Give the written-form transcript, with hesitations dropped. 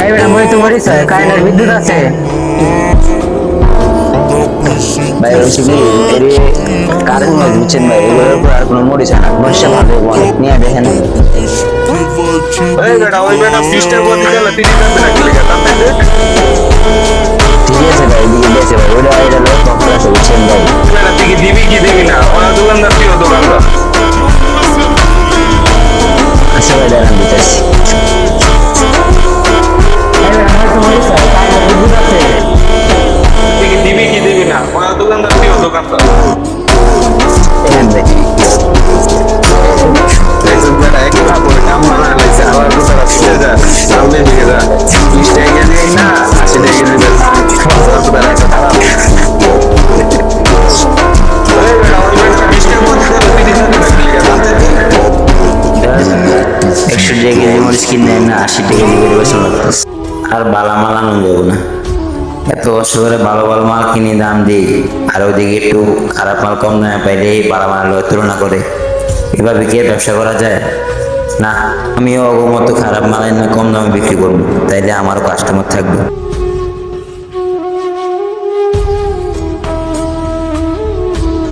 এই বেটা মই তো মরিস কারেন্টের বিদ্যুৎ আছে। ভাই হচ্ছে কি এর কারেন্ট নয় বুঝছেন ভাই, এগুলোর উপর আর কোনো মরিচ হয় না, মরিচটা ভালো অনেক নিয়ে দেখেন। এই বেটা ওই বেটা ফিস্টের বদি গেল তিনি যাবে না কি লেগে তাতে ঠিক আছে ভাই, এদিকে গেছে ভাই, ওটা এটা লোক কখন আছে বুঝছেন ভাই। বেটা তুই কি দিবি কি দিবি না ওরা দোকানদার তুইও দোকানদার। আচ্ছা ভাই দাঁড়ান দিতেছি। এই বেটা মই তো মরিস কারেন্টের বিদ্যুৎ আছে। তুই কি দিবি কি দিবি না ওরা দোকানদার তুইও দোকানদার। দেখেন ভাই দেখছিস বেটা একই কাপড়ে কাম বানা লাগছে আবার কোথাও ফিরে যা সামনে দিকে যা 20 টাকা নেই না 80 টাকা দিবে বেটা একটা খারাপ। এই বেটা ওই বেটা ফিস্টের বদি গেল তিনি যাবে না কি লেগে তাতে 100 টাকা কেজি মরিচ কিনে না 80 টাকা কেজি করে বেচা লাগতেছে। আর বালা মাল আনন্দ দেবো না, এত কষ্ট করে ভালো ভালো মাল কিনে দাম দিই, আর ওইদিকে একটু খারাপ মাল কম দামে পাইলে ভালো মাল তুলনা করে, এভাবে কি আর ব্যবসা করা যায়? না, আমিও অগমত খারাপ মাল এনে কম দামে বিক্রি করবো, তাইলে আমারও কাস্টমার থাকবে।